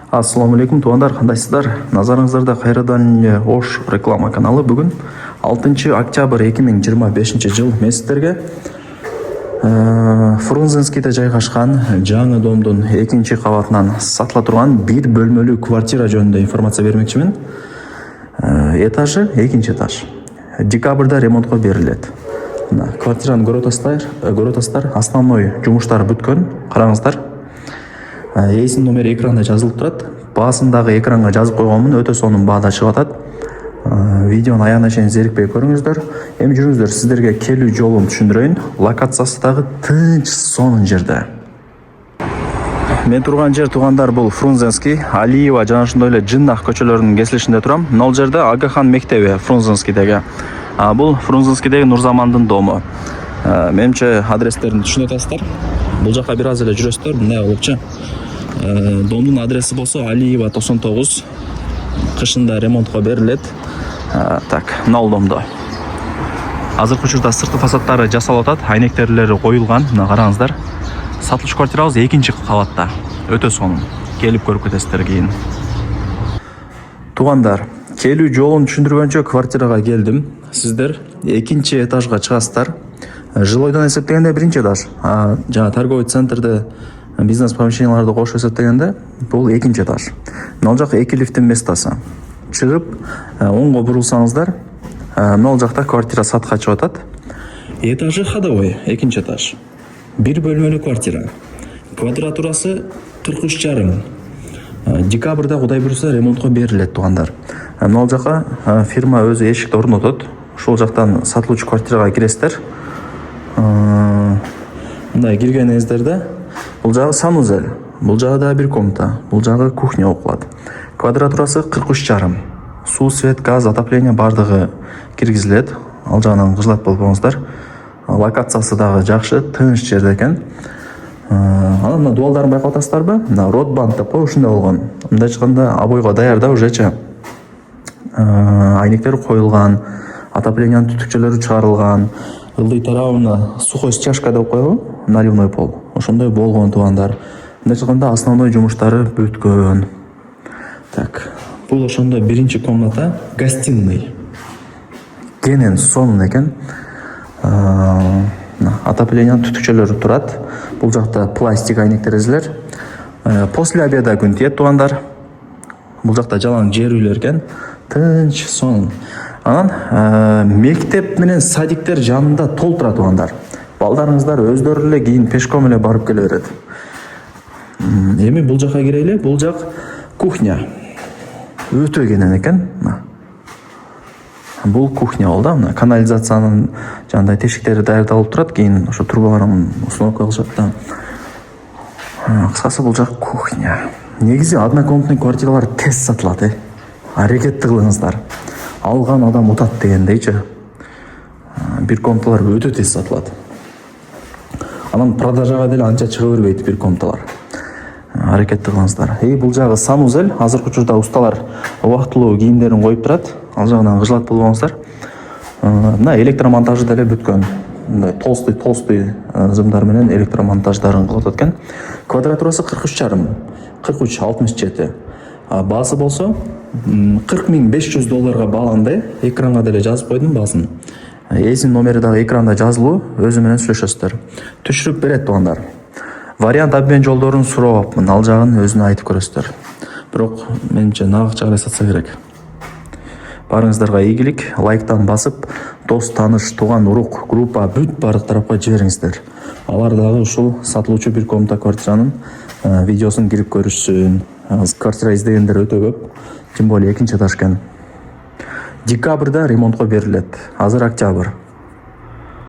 Ассаламу алейкум туугандар, кандайсыздар? Назарыңыздарда кайрадан эле Ош реклама каналы. Бүгүн 6 октябрь 2025 жыл мен сиздерге Фрунзенскийде жайгашкан жаңы домдун 2-кабатынан сатыла турган 1 бөлмөлүү квартира жөнүндө информация бермекчимин. Этажы 2-этаж. Декабрда ремонтко берилет. Квартираны көрүп атасыздар. Основной жумуштар бүткөн. Караңыздар. Эсин номери экранда жазылып турат. Баасындагы экранга жазып койгонмун. Өтө сонун баада чыгып атат. Видеону аягына чейин зерикпей көрүңүздөр. Эми жүрүңүздөр, сиздерге келүү жолун түшүндүрөйүн. Локациясы дагы тынч, сонун жерде. Мен турган жер туугандар бул Фрунзенский, Алиева жана ошондой эле Жыннах көчөлөрүнүн кесилишинде турам. Мына бул жерде Агахан мектеби Фрунзенскийдеги. Бул Фрунзенскийдеги Нурзамандын дому. Менимче адрестерин түшүнүп атасыздар. Бул жака бир аз эле жүрөсүздөр. Мына болупчу. Домдун адреси болсо Алиева 99. Кышында ремонтко берилет. Так, мына бул домдо. Азыркы учурда сырткы фасадтары жасалып атат, айнектерлери коюлган. Мына караңыздар. Сатылыш квартирабыз 2-кабатта. Өтө сонун. Келип көрүп кетесиздер кийин. Туугандар, келүү жолун түшүндүргөнчө квартирага келдим. Сиздер 2-этажга чыгасыздар. Жилойдон эсептегенде 1-этаж. Жана торговый центрде бизнес помещенияларды кошуп эсептегенде бул 2-этаж. Мына жак 2 лифттин местасы. Чыгып, оңго бурулсаңыздар, мына жакта квартира сатка чыгып атат. Этажы ходовой, 2-этаж. 1 бөлмөлүү квартира. Квадратурасы 43,5. Декабрда Кудай буйруса ремонтко берилет туугандар. Мына жака фирма өзү эшикти орнотот. Ушул жактан сатылуучу квартирага киресиздер. Мындай киргениңиздерде бул жагы санузел, бул жагы да 1 комната, бул жагы кухня болуп калат. Квадратурасы 43,5. Суу, свет, газ, отопление бардыгы киргизилет. Ал жагынан кыжылат болбоңуздар. Локациясы дагы жакшы, тыныч жерде экен. Анан мына дуалдарын байкап атасыздарбы? Мына Ротбанд деп кой, ушундай болгон. Мындай чыкканда обойго даярда уже айнектер коюлган, отоплениянын түтүкчөлөрү чыгарылган, ылдый тарабына сухой стяжка деп койбу, наливной пол. Ошондой болгон туугандар. Мындай чыкканда основной жумуштары бүткөн. Так, бул ошондой 1 комната, гостиный. Кенен сонун экен. Отоплениянын түтүкчөлөрү турат. Бул жакта пластик айнектер эзилер. После обеда күн тиет туугандар. Бул жакта жалаң жер үйлөр экен. Тынч, сонун. Анан мектеп менен садиктер жанында толтура туугандар. Балдарыңыздар өздөрү эле кийин пешком эле барып келе берет. Эми бул жака кирели. Бул жак кухня. Өтө кенен экен. Бул кухня болду. Мына канализациянын жандай тешиктери даярдалып турат. Кийин ошо трубаларын установка кылышат да. Кыскасы бул жак кухня. Негизи однокомнатный квартиралар тез сатылат. Аракетти кылыңыздар. Алган адам утат дегендейчи. 1 комнаталар өтө тез сатылат. Анан продажага деле анча чыга бербейт 1 комнаталар. Аракетти кылыңыздар. Бул жагы санузел. Азыркы учурда усталар убактылуу кийимдерин коюп турат. Ал жагынан кыжылат болбоңуздар. Мына электромонтажы деле бүткөн. Мындай толстый зымдар менен электромонтаждарын кылып атат экен. Квадратурасы 43,5. 43,67. Баасы болсо $40,500 бааланды. Экранга деле жазып койдум баасын. Эсин номери дагы экранда жазылуу, өзү менен сүйлөшөсүздөр. Түшүрүп берет туугандар. Вариант обмен жолдорун сурабапмын. Ал жагын өзүнө айтып көрөсүздөр. Бирок менимче нагакча карай сатса керек. Барыңыздарга ийгилик, лайктан басып, дос, тааныш, тууган, урук, группа бүт бардык тарапка жибериңиздер. Алар дагы ушул сатылуучу 1 комната квартиранын видеосун кирип көрүшсүн. Квартира издегендер өтө көп. Тем более 2-этаж экен. Декабрда ремонтко берилет. Азыр октябрь.